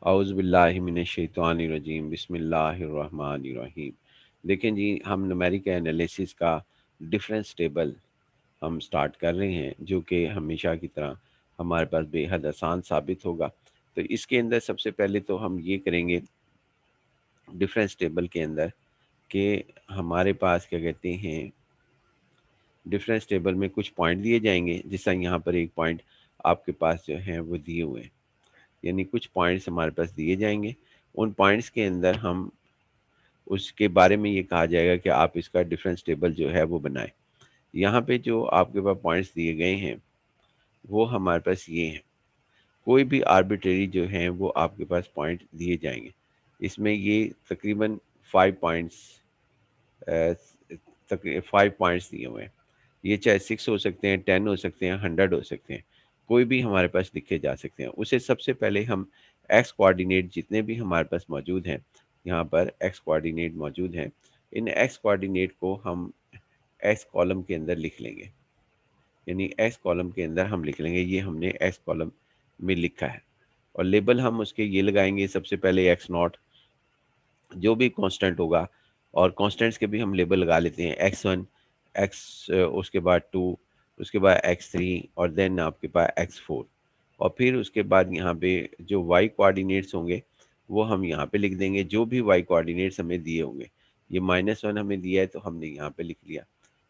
औज़ु बिल्लाहि मिनश्शैतानिर्रजीम बिस्मिल्लाहिर्रहमानिर्रहीम। देखें जी, हम न्यूमेरिक एनालिसिस का डिफरेंस टेबल हम स्टार्ट कर रहे हैं, जो कि हमेशा की तरह हमारे पास बेहद आसान साबित होगा। तो इसके अंदर सबसे पहले तो हम ये करेंगे डिफरेंस टेबल के अंदर कि हमारे पास क्या कहते हैं, डिफरेंस टेबल में कुछ पॉइंट दिए जाएँगे, जिस तरह यहाँ पर एक पॉइंट आपके पास जो है वो दिए हुए हैं। यानी कुछ पॉइंट्स हमारे पास दिए जाएँगे, उन पॉइंट्स के अंदर हम उसके बारे में ये कहा जाएगा कि आप इसका डिफरेंस टेबल जो है वो बनाएँ। यहाँ पे जो आपके पास पॉइंट्स दिए गए हैं, वो हमारे पास ये हैं। कोई भी आर्बिट्रेरी जो हैं वो आपके पास पॉइंट दिए जाएँगे। इसमें ये तकरीबन 5 पॉइंट्स अ, तक 5 पॉइंट्स दिए हुए हैं। ये चाहे 6 हो सकते हैं, 10 हो सकते हैं, 100 हो सकते हैं। कोई भी हमारे पास लिखे जा सकते हैं। उसे सबसे पहले हम एक्स कोऑर्डिनेट जितने भी हमारे पास मौजूद हैं, यहाँ पर एक्स कोऑर्डिनेट मौजूद हैं। इन एक्स कोऑर्डिनेट को हम एक्स कॉलम के अंदर लिख लेंगे। यानी एक्स कॉलम के अंदर हम लिख लेंगे, ये हमने एक्स कॉलम में लिखा है। और लेबल हम उसके ये लगाएँगे, सबसे पहले एक्स नॉट, जो भी कांस्टेंट होगा, और कांस्टेंट्स के भी हम लेबल लगा लेते हैं, x1, उसके बाद 2, उसके बाद x3 और देन आपके पास x4। और फिर उसके बाद यहाँ पे जो y कोऑर्डिनेट्स होंगे वो हम यहाँ पे लिख देंगे, जो भी y कोऑर्डिनेट्स हमें दिए होंगे। ये -1 हमें दिया है तो हमने यहाँ पे लिख लिया।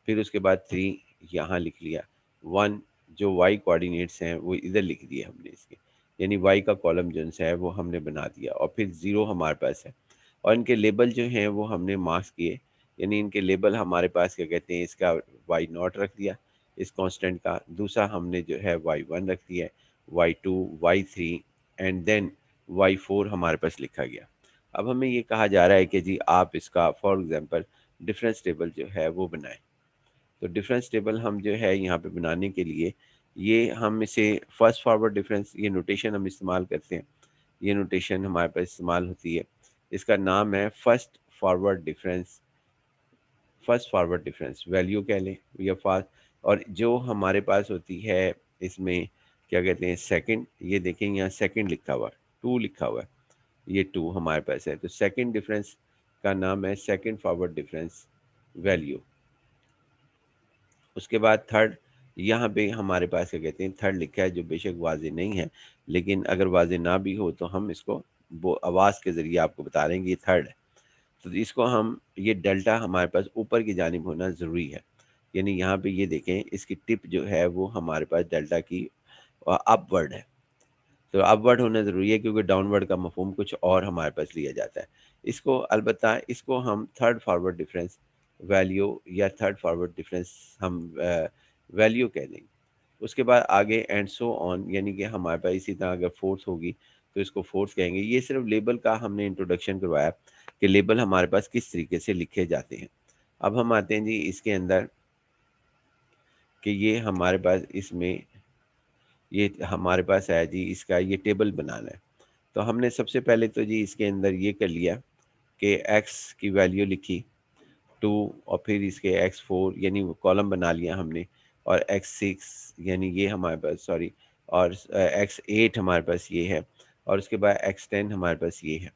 फिर उसके बाद 3 यहाँ लिख लिया। 1 जो y कोऑर्डिनेट्स हैं वो इधर लिख दिए हमने इसके। यानी y का कॉलम जो है वो हमने बना दिया, और फिर 0 हमारे पास है। और इनके लेबल जो हैं वो हमने मार्क्स किए। यानी इनके लेबल हमारे पास क्या कहते हैं, इसका वाई नॉट रख दिया, इस कांस्टेंट का। दूसरा हमने जो है वाई वन रख दिया है, Y two, Y three and then Y four हमारे पास लिखा गया। अब हमें ये कहा जा रहा है कि जी आप इसका फॉर एग्जांपल डिफरेंस टेबल जो है वो बनाएं। तो डिफरेंस टेबल हम जो है यहाँ पे बनाने के लिए, ये हम इसे फर्स्ट फॉरवर्ड डिफरेंस, ये नोटेशन हम इस्तेमाल करते हैं। ये नोटेशन हमारे पास इस्तेमाल होती है। इसका नाम है first forward difference. First forward difference value कह लें या फास्ट। और जो हमारे पास होती है इसमें क्या कहते हैं, सेकंड, ये देखें यहाँ सेकंड लिखा हुआ है, 2 लिखा हुआ है, ये 2 हमारे पास है। तो सेकंड डिफरेंस का नाम है सेकंड फॉरवर्ड डिफरेंस वैल्यू। उसके बाद थर्ड, यहाँ पे हमारे पास क्या कहते हैं, थर्ड लिखा है, जो बेशक वाज़ेह नहीं है, लेकिन अगर वाज़ेह ना भी हो तो हम इसको वो आवाज़ के ज़रिए आपको बता रहे हैं कि ये थर्ड है। तो इसको हम, ये डेल्टा हमारे पास ऊपर की जानिब होना ज़रूरी है। यानी यहाँ पे ये देखें, इसकी टिप जो है वो हमारे पास डेल्टा की अपवर्ड है। तो अपवर्ड होना ज़रूरी है, क्योंकि डाउनवर्ड का मफ़हूम कुछ और हमारे पास लिया जाता है। इसको अलबत्ता इसको हम थर्ड फॉरवर्ड डिफरेंस वैल्यू या थर्ड फॉरवर्ड डिफरेंस हम वैल्यू कह देंगे। उसके बाद आगे एंड सो ऑन, यानी कि हमारे पास इसी तरह अगर फोर्स होगी तो इसको फोर्स कहेंगे। ये सिर्फ लेबल का हमने इंट्रोडक्शन करवाया कि लेबल हमारे पास किस तरीके से लिखे जाते हैं। अब हम आते हैं जी इसके अंदर कि ये हमारे पास इसमें, ये हमारे पास है जी, इसका ये टेबल बनाना है। तो हमने सबसे पहले तो जी इसके अंदर ये कर लिया कि एक्स की वैल्यू लिखी 2, और फिर इसके एक्स फोर यानी वो कॉलम बना लिया हमने, और एक्स सिक्स यानी ये हमारे पास, सॉरी, और एक्स एट हमारे पास ये है, और उसके बाद एक्स टेन हमारे पास ये है।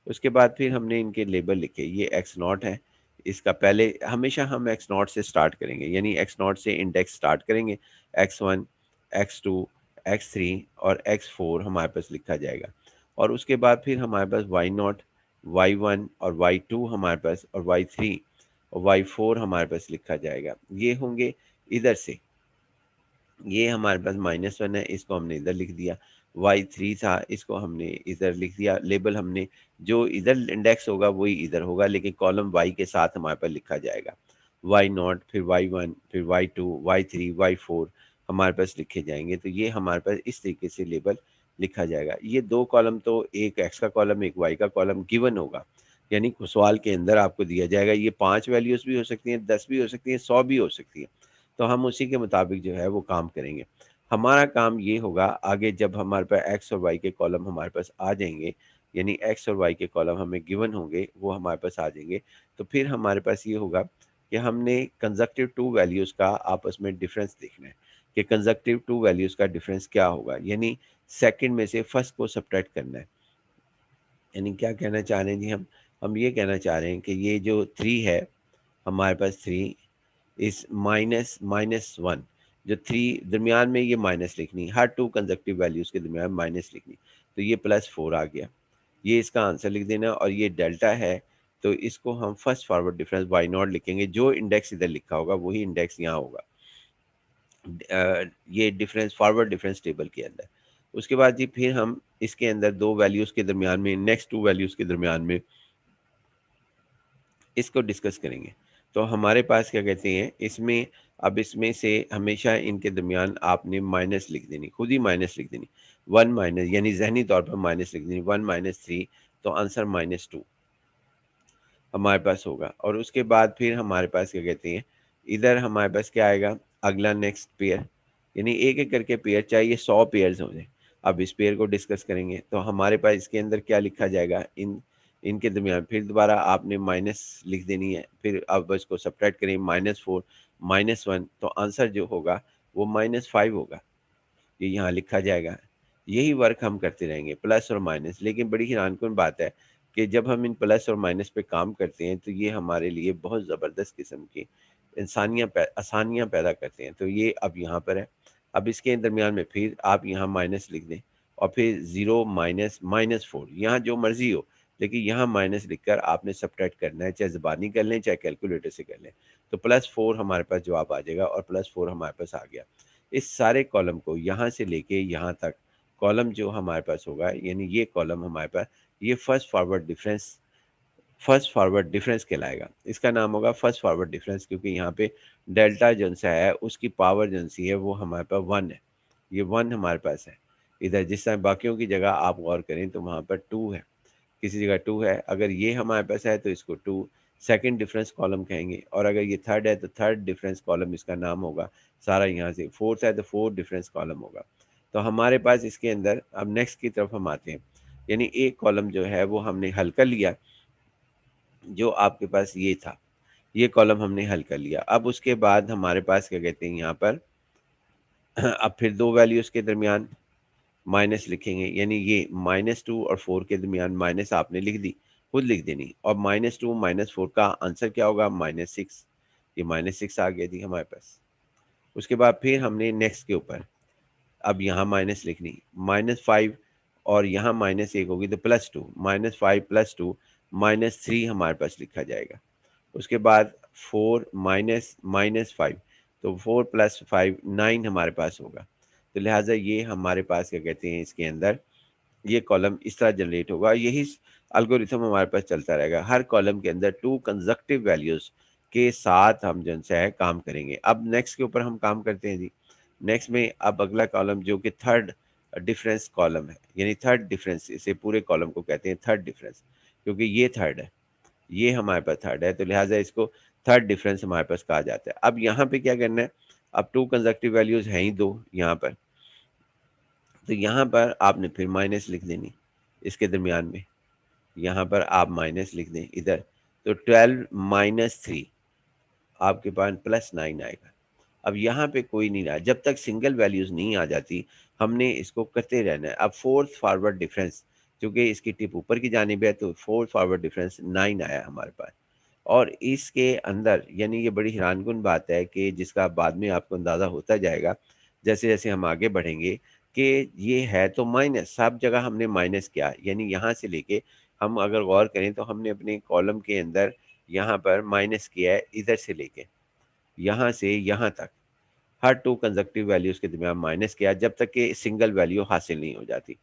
उसके बाद फिर हमने इनके लेबल लिखे, ये एक्स नॉट है। इसका पहले हमेशा हम एक्स नॉट से स्टार्ट करेंगे, यानी एक्स नॉट से इंडेक्स स्टार्ट करेंगे। X one, X two, X three और एक्स फोर हमारे पास लिखा जाएगा। और उसके बाद फिर हमारे पास वाई नॉट, वाई वन और वाई टू हमारे पास, और वाई थ्री और वाई फोर हमारे पास लिखा जाएगा। ये होंगे इधर से, ये हमारे पास -1 है, इसको हमने इधर लिख दिया। y3 था, इसको हमने इधर लिख दिया। लेबल हमने, जो इधर इंडेक्स होगा वही इधर होगा, लेकिन कॉलम y के साथ हमारे पास लिखा जाएगा। y0, फिर y1, फिर y2, y3, y4 हमारे पास लिखे जाएंगे। तो ये हमारे पास इस तरीके से लेबल लिखा जाएगा। ये 2 कॉलम, तो एक x का कॉलम, एक y का कॉलम गिवन होगा। यानी सवाल के अंदर आपको दिया जाएगा। ये 5 वैल्यूज़ भी हो सकती हैं, 10 भी हो सकती हैं, 100 भी हो सकती हैं। तो हम उसी के मुताबिक जो है वो काम करेंगे। हमारा काम ये होगा आगे, जब हमारे पास एक्स और वाई के कॉलम हमारे पास आ जाएँगे, यानी एक्स और वाई के कॉलम हमें गिवन होंगे, वो हमारे पास आ जाएँगे, तो फिर हमारे पास ये होगा कि हमने कंसेक्युटिव 2 वैल्यूज़ का आपस में डिफ़रेंस देखना है कि कंसेक्युटिव 2 वैल्यूज़ का डिफ़रेंस क्या होगा। यानी सेकंड में से फर्स्ट को सब्ट्रैक्ट करना है। यानी क्या कहना चाह रहे हैं जी हम ये कहना चाह रहे हैं कि ये जो 3 है, हमारे पास 3 इस माइनस माइनस 1, जो 3 दरमियान में ये माइनस लिखनी, हर 2 कंसेक्युटिव वैल्यूज़ के दरमियान माइनस लिखनी। तो ये प्लस 4 आ गया। ये इसका आंसर लिख देना और ये डेल्टा है, तो इसको हम first forward difference Y nought लिखेंगे। जो इंडेक्स इधर लिखा होगा वही इंडेक्स यहाँ होगा। ये डिफरेंस फॉरवर्ड डिफरेंस टेबल के अंदर। उसके बाद जी फिर हम इसके अंदर 2 वैल्यूज़ के दरमियान में, नेक्स्ट 2 वैल्यूज़ के दरमियान में इसको डिस्कस करेंगे। तो हमारे पास क्या कहते हैं, इसमें अब इसमें से हमेशा इनके दरमियान आपने माइनस लिख देनी, खुद ही माइनस लिख देनी। 1 माइनस यानी ज़हनी तौर पर माइनस लिख देनी, 1 माइनस 3, तो आंसर -2 हमारे पास होगा। और उसके बाद फिर हमारे पास क्या कहते हैं, इधर हमारे पास क्या आएगा, अगला नेक्स्ट पेयर, यानी एक-एक करके पेयर, चाहे ये 100 पेयर्स हो जाएँ। अब इस पेयर को डिस्कस करेंगे, तो हमारे पास इसके अंदर क्या लिखा जाएगा, इनके दरमियान फिर दोबारा आपने माइनस लिख देनी है। फिर अब इसको सब्ट्रैक्ट करें, -4 -1, तो आंसर जो होगा वो -5 होगा। ये यहाँ लिखा जाएगा। यही वर्क हम करते रहेंगे, प्लस और माइनस। लेकिन बड़ी हैरानकुन बात है कि जब हम इन प्लस और माइनस पे काम करते हैं, तो ये हमारे लिए बहुत ज़बरदस्त किस्म की आसानियाँ पैदा करते हैं। तो ये अब यहाँ पर है। अब इसके दरमियान में फिर आप यहाँ माइनस लिख दें और फिर 0 माइनस -4, यहाँ जो मर्ज़ी हो, लेकिन यहाँ माइनस लिखकर आपने सब्ट्रैक्ट करना है, चाहे ज़बानी कर लें, चाहे कैलकुलेटर से कर लें। तो +4 हमारे पास जवाब आ जाएगा और +4 हमारे पास आ गया। इस सारे कॉलम को यहाँ से लेके यहाँ तक, कॉलम जो हमारे पास होगा, यानी ये कॉलम हमारे पास, ये फर्स्ट फॉरवर्ड डिफरेंस कहलाएगा। इसका नाम होगा फर्स्ट फॉरवर्ड डिफरेंस, क्योंकि यहाँ पे डेल्टा जो सा है उसकी पावर जो सी है वो हमारे पास 1 है। ये 1 हमारे पास है। इधर जिस तरह बाकियों की जगह आप गौर करें तो वहाँ पर 2 है, किसी जगह 2 है। अगर ये हमारे पास है तो इसको 2 सेकंड डिफरेंस कॉलम कहेंगे, और अगर ये थर्ड है तो थर्ड डिफरेंस कॉलम इसका नाम होगा। सारा यहाँ से फोर्थ है तो फोर्थ डिफरेंस कॉलम होगा। तो हमारे पास इसके अंदर अब नेक्स्ट की तरफ हम आते हैं, यानी एक कॉलम जो है वो हमने हल कर लिया, जो आपके पास ये था, ये कॉलम हमने हल कर लिया। अब उसके बाद हमारे पास क्या कहते हैं यहाँ पर अब फिर दो वैल्यूज़ के दरमियान माइनस लिखेंगे, यानी ये -2 और 4 के दरमियान माइनस आपने लिख दी, खुद लिख देनी। और -2 -4 का आंसर क्या होगा, -6। ये -6 आ गया जी हमारे पास। उसके बाद फिर हमने नेक्स्ट के ऊपर अब यहाँ माइनस लिखनी, -5 और यहाँ -1 होगी तो +2, -5 +2 -3 हमारे पास लिखा जाएगा। उसके बाद 4 -5, तो 4 + 5 9 हमारे पास होगा। तो लिहाजा ये हमारे पास क्या कहते हैं, इसके अंदर ये कॉलम इस तरह जनरेट होगा। यही एल्गोरिथम हमारे पास चलता रहेगा। हर कॉलम के अंदर 2 कंसेक्युटिव वैल्यूज़ के साथ हम जो है काम करेंगे। अब नेक्स्ट के ऊपर हम काम करते हैं जी। नेक्स्ट में अब अगला कॉलम जो कि थर्ड डिफरेंस कॉलम है, यानी थर्ड डिफरेंस, इसे पूरे कॉलम को कहते हैं थर्ड डिफरेंस, क्योंकि ये थर्ड है, ये हमारे पास थर्ड है, तो लिहाजा इसको थर्ड डिफरेंस हमारे पास कहा जाता है। अब यहाँ पे क्या करना है, अब 2 कंसेक्युटिव वैल्यूज़ हैं ही 2 यहाँ पर, तो यहाँ पर आपने फिर माइनस लिख देनी इसके दरमियान में। यहाँ पर आप माइनस लिख दें इधर, तो 12 -3 आपके पास +9 आएगा। अब यहाँ पे कोई नहीं रहा, जब तक सिंगल वैल्यूज़ नहीं आ जाती, हमने इसको करते रहना है। अब फोर्थ फॉरवर्ड डिफरेंस, चूँकि इसकी टिप ऊपर की जानिब है, तो फोर्थ फॉरवर्ड डिफरेंस 9 आया हमारे पास। और इसके अंदर यानी ये बड़ी हैरानकुन बात है कि जिसका बाद में आपको अंदाज़ा होता जाएगा, जैसे-जैसे हम आगे बढ़ेंगे, कि ये है तो माइनस, सब जगह हमने माइनस किया। यानी यहाँ से लेके हम अगर गौर करें तो हमने अपने कॉलम के अंदर यहाँ पर माइनस किया है, इधर से लेके, यहाँ से यहाँ तक। हर 2 कंसेक्युटिव वैल्यूज़ के दरमियान माइनस किया जब तक कि सिंगल वैल्यू हासिल नहीं हो जाती।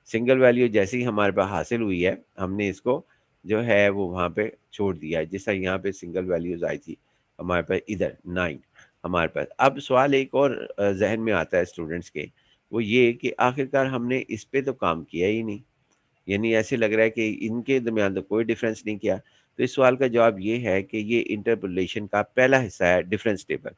सिंगल वैल्यू जैसे ही हमारे पास हासिल हुई है, हमने इसको जो है वो वहाँ पे छोड़ दिया है। जैसा यहाँ पे सिंगल वैल्यूज़ आई थी, हमारे पास इधर 9 हमारे पास। अब सवाल एक और ज़हन में आता है स्टूडेंट्स के, वो ये कि आखिरकार हमने इस पे तो काम किया ही नहीं। यानी ऐसे लग रहा है कि इनके दरमियान तो कोई डिफ़रेंस नहीं किया। तो इस सवाल का जवाब ये है कि ये इंटरपोलेशन का पहला हिस्सा है, डिफ़रेंस टेबल।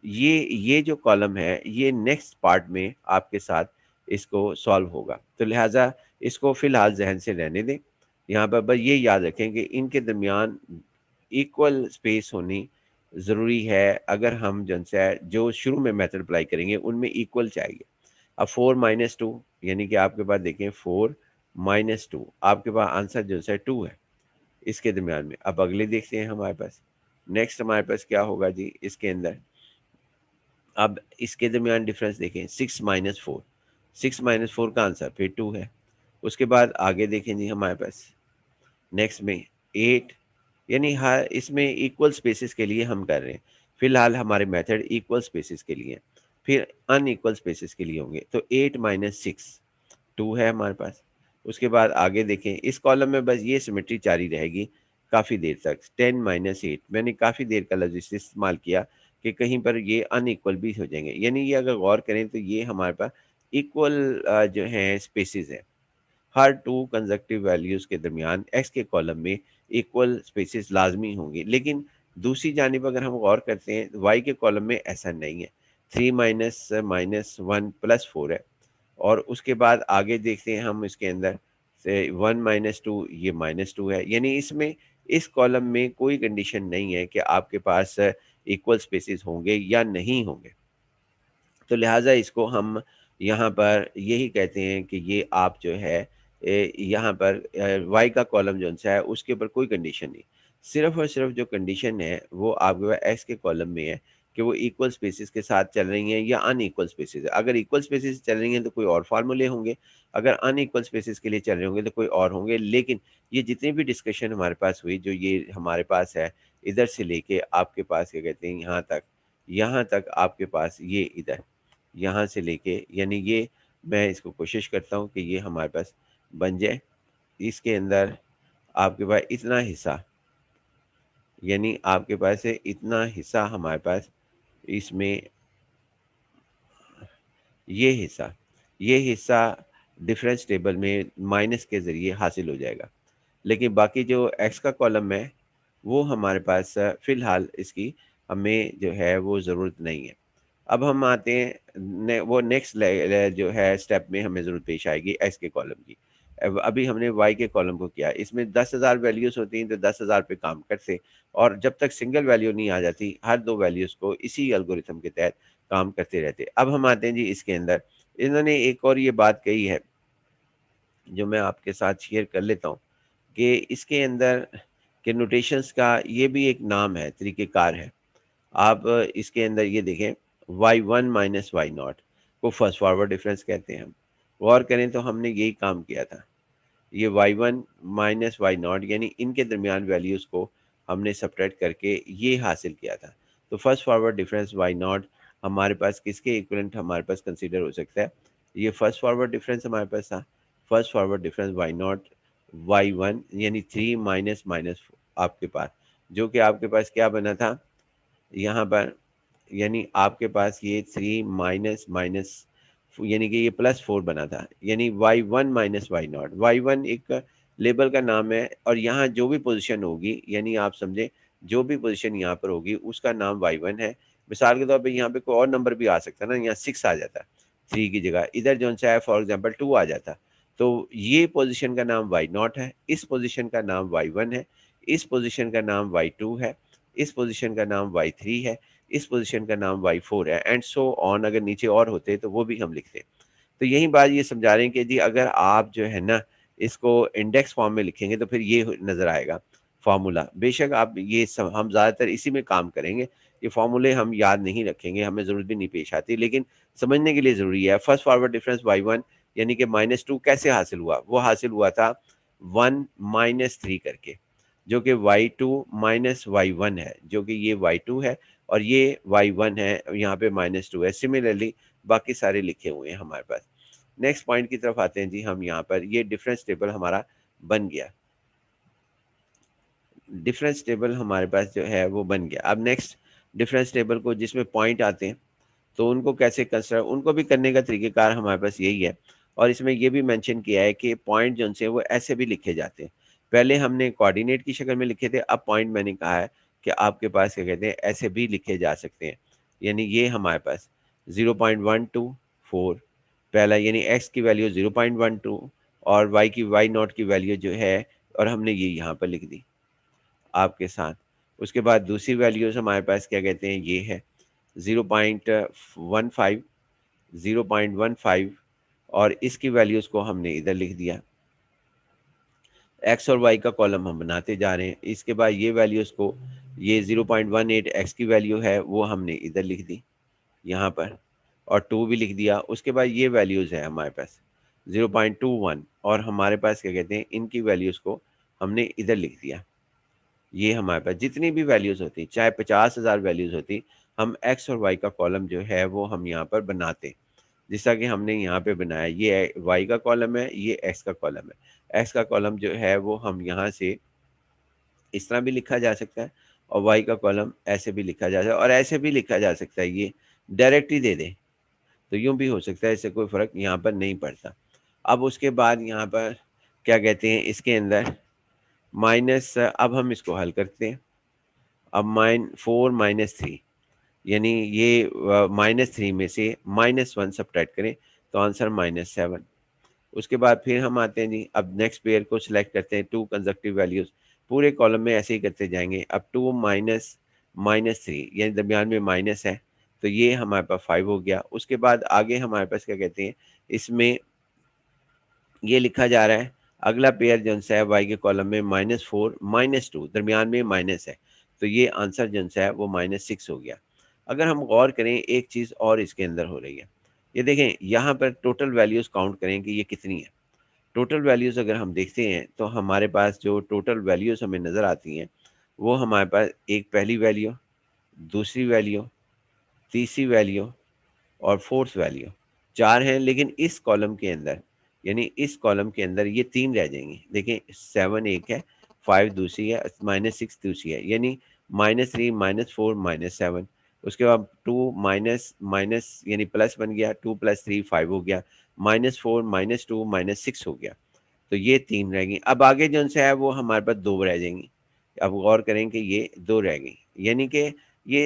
ये जो कॉलम है, ये नेक्स्ट पार्ट में आपके साथ इसको सॉल्व होगा। तो लिहाज़ा इसको फ़िलहाल ज़हन से रहने दें। यहाँ पर बस ये याद रखें कि इनके दरमियान इक्वल स्पेस होनी ज़रूरी है। अगर हम जो शुरू में मेथड अप्लाई करेंगे, उनमें इक्वल चाहिए। अब 4 - 2 यानी कि आपके पास देखें 4 -2, आपके पास आंसर जो है 2 है इसके दरमियान में। अब अगले देखते हैं हमारे पास, नेक्स्ट हमारे पास क्या होगा जी इसके अंदर। अब इसके दरमियान डिफरेंस देखें, 6 - 4, 6 - 4 का आंसर फिर 2 है। उसके बाद आगे देखें जी हमारे पास नेक्स्ट में 8, यानी हर इसमें इक्वल स्पेसेस के लिए हम कर रहे हैं। फिलहाल हमारे मेथड इक्वल स्पेसेस के लिए हैं, फिर अनइक्वल स्पेसेस के लिए होंगे। तो 8 - 6 2 है हमारे पास। उसके बाद आगे देखें, इस कॉलम में बस ये सिमेट्री जारी रहेगी काफ़ी देर तक। 10 - 8 मैंने काफ़ी देर का लफ्ज़ इससे इस्तेमाल किया कि कहीं पर ये अनइक्वल भी हो जाएंगे, यानी ये अगर गौर करें तो ये हमारे पास इक्वल जो है स्पेसेस है। हर टू कंसेक्टिव वैल्यूज़ के दरमियान एक्स के कॉलम में इक्वल स्पेसेस लाजमी होंगे, लेकिन दूसरी जानिब अगर हम गौर करते हैं तो वाई के कॉलम में ऐसा नहीं है। 3 माइनस माइनस 1 प्लस 4 है। और उसके बाद आगे देखते हैं हम इसके अंदर से 1 - 2 ये -2 है, यानी इसमें इस कॉलम में कोई कंडीशन नहीं है कि आपके पास इक्वल स्पेसेस होंगे या नहीं होंगे। तो लिहाजा इसको हम यहाँ पर यही कहते हैं कि ये आप जो है यहाँ पर वाई का कॉलम जो सा है उसके ऊपर कोई कंडीशन नहीं। सिर्फ़ और सिर्फ़ जो कंडीशन है वो आपके पास एक्स के कॉलम में है कि वो इक्वल स्पेसेस के साथ चल रही हैं या अनइक्वल स्पेसेस है। अगर इक्वल स्पेसेस चल रही हैं तो कोई और फ़ॉर्मूले होंगे, अगर अनइक्वल स्पेसेस के लिए चल रहे होंगे तो कोई और होंगे। लेकिन ये जितनी भी डिस्कशन हमारे पास हुई, जो ये हमारे पास है इधर से लेके आपके पास क्या कहते हैं यहाँ तक आपके पास ये इधर यहाँ से लेके, यानी ये मैं इसको कोशिश करता हूँ कि ये हमारे पास बन जाए। इसके अंदर आपके पास इतना हिस्सा, यानी आपके पास है इतना हिस्सा हमारे पास इसमें ये हिस्सा ये हिस्सा डिफरेंस टेबल में माइनस के ज़रिए हासिल हो जाएगा। लेकिन बाकी जो एक्स का कॉलम है वो हमारे पास फ़िलहाल इसकी हमें जो है वो ज़रूरत नहीं है। अब हम आते हैं वो नेक्स्ट जो है स्टेप में हमें ज़रूरत पेश आएगी एक्स के कॉलम की। अब अभी हमने वाई के कॉलम को किया, इसमें 10,000 वैल्यूज़ होती हैं तो 10,000 पे काम करते, और जब तक सिंगल वैल्यू नहीं आ जाती हर दो वैल्यूज़ को इसी एल्गोरिथम के तहत काम करते रहते। अब हम आते हैं जी इसके अंदर, इन्होंने एक और ये बात कही है जो मैं आपके साथ शेयर कर लेता हूँ कि इसके अंदर के नोटेशंस का ये भी एक नाम है, तरीक़ेकार है। आप इसके अंदर ये देखें, y1 - y0 को फर्स्ट फॉरवर्ड डिफरेंस कहते हैं हम। गौर करें तो हमने यही काम किया था। ये y1 - y0 यानी इनके दरमियान वैल्यूज़ को हमने सब्ट्रैक्ट करके ये हासिल किया था। तो फर्स्ट फॉरवर्ड डिफरेंस y0 हमारे पास किसके इक्विवेलेंट हमारे पास कंसीडर हो सकता है? ये फर्स्ट फॉरवर्ड डिफरेंस हमारे पास था। First forward difference y0 y1 यानी 3 माइनस माइनस आपके पास, जो कि आपके पास क्या बना था यहाँ पर, यानी आपके पास ये 3 माइनस माइनस यानी कि ये +4 बना था, यानी y1 - y0। y1 एक लेबल का नाम है और यहाँ जो भी पोज़ीशन होगी, यानी आप समझें जो भी पोज़ीशन यहाँ पर होगी उसका नाम y1 है। मिसाल के तौर पे यहाँ पे कोई और नंबर भी आ सकता है ना, यहाँ 6 आ जाता, 3 की जगह इधर जो-सा है फॉर एग्ज़ाम्पल 2 आ जाता। तो ये पोज़ीशन का नाम y0 है, इस पोज़ीशन का नाम y1 है, इस पोज़ीशन का नाम y2 है, इस पोज़ीशन का नाम y3 है, इस पोज़ीशन का नाम y4 है एंड सो ऑन। अगर नीचे और होते तो वो भी हम लिखते। तो यही बात ये समझा रहे हैं कि जी अगर आप जो है ना इसको इंडेक्स फॉर्म में लिखेंगे तो फिर ये नज़र आएगा फ़ॉर्मूला। बेशक आप ये सब हम ज़्यादातर इसी में काम करेंगे। ये फ़ॉर्मूले हम याद नहीं रखेंगे, हमें ज़रूरत भी नहीं पेश आती, लेकिन समझने के लिए ज़रूरी है। फर्स्ट फॉरवर्ड डिफरेंस y1 यानी कि -2 कैसे हासिल हुआ? वो हासिल हुआ था 1 - 3 करके, जो कि y2 - y1 है, जो कि ये y2 है और ये y1 है, यहाँ पे -2 है। सिमिलरली बाकी सारे लिखे हुए हैं हमारे पास। नेक्स्ट पॉइंट की तरफ आते हैं जी हम यहाँ पर, ये डिफरेंस टेबल हमारा बन गया। डिफरेंस टेबल हमारे पास जो है वो बन गया। अब नेक्स्ट डिफरेंस टेबल को जिसमें पॉइंट आते हैं तो उनको कैसे कंसिडर, उनको भी करने का तरीक़ेकार हमारे पास यही है। और इसमें ये भी मेंशन किया है कि पॉइंट जो उनसे वो ऐसे भी लिखे जाते हैं। पहले हमने कोऑर्डिनेट की शक्ल में लिखे थे, अब पॉइंट मैंने कहा है कि आपके पास क्या कहते हैं ऐसे भी लिखे जा सकते हैं। यानी ये हमारे पास 0.124 पहला, यानी एक्स की वैल्यू 0.12 और वाई की वाई नॉट की वैल्यू जो है, और हमने ये यहाँ पर लिख दी आपके साथ। उसके बाद दूसरी वैल्यूज़ हमारे पास क्या कहते हैं ये है 0.15 0.15 और इसकी वैल्यूज़ को हमने इधर लिख दिया। एक्स और वाई का कॉलम हम बनाते जा रहे हैं। इसके बाद ये वैल्यूज़ को, ये 0.18 एक्स की वैल्यू है वो हमने इधर लिख दी यहाँ पर, और 2 भी लिख दिया। उसके बाद ये वैल्यूज़ है हमारे पास 0.21, और हमारे पास क्या कहते हैं, इनकी वैल्यूज़ को हमने इधर लिख दिया। ये हमारे पास जितनी भी वैल्यूज़ होती, चाहे 50,000 वैल्यूज़ होती, हम एक्स और वाई का कॉलम जो है वो हम यहाँ पर बनाते। जैसा कि हमने यहाँ पे बनाया, ये वाई का कॉलम है, ये एक्स का कॉलम है। एक्स का कॉलम जो है वो हम यहाँ से इस तरह भी लिखा जा सकता है, और वाई का कॉलम ऐसे भी लिखा जा सकता है, और ऐसे भी लिखा जा सकता है, ये डायरेक्ट ही दे दें तो यूँ भी हो सकता है, इससे कोई फ़र्क यहाँ पर नहीं पड़ता। अब उसके बाद यहाँ पर क्या कहते हैं, इसके अंदर माइनस, अब हम इसको हल करते हैं। अब -4 -3, यानी ये -3 में से -1 सब्ट्रैक्ट करें तो आंसर -7। उसके बाद फिर हम आते हैं जी, अब नेक्स्ट पेयर को सिलेक्ट करते हैं, 2 कंसेक्युटिव वैल्यूज़, पूरे कॉलम में ऐसे ही करते जाएंगे। अब 2 माइनस -3, यानी दरमियान में माइनस है, तो ये हमारे पास 5 हो गया। उसके बाद आगे हमारे पास क्या कहते हैं, इसमें ये लिखा जा रहा है, अगला पेयर जो है वाई के कॉलम में -4 -2, दरमियान में माइनस है, तो ये आंसर जो है वो -6 हो गया। अगर हम गौर करें, एक चीज़ और इसके अंदर हो रही है, ये देखें यहाँ पर टोटल वैल्यूज़ काउंट करें कि ये कितनी है। टोटल वैल्यूज़ अगर हम देखते हैं तो हमारे पास जो टोटल वैल्यूज़ हमें नज़र आती हैं, वो हमारे पास एक पहली वैल्यू, दूसरी वैल्यू, तीसरी वैल्यू और फोर्थ वैल्यू, 4 हैं। लेकिन इस कॉलम के अंदर, यानी इस कॉलम के अंदर ये 3 रह जाएंगी। देखें, 7 एक है, 5 दूसरी है, -6 दूसरी है, यानी -3 -4 -7। उसके बाद 2 माइनस माइनस यानी प्लस बन गया, 2 + 3 5 हो गया, -4 -2 -6 हो गया, तो ये 3 रह गई। अब आगे जो उनसे है वो हमारे पास 2 रह जाएंगी। अब गौर करें कि ये 2 रह गई, यानी कि ये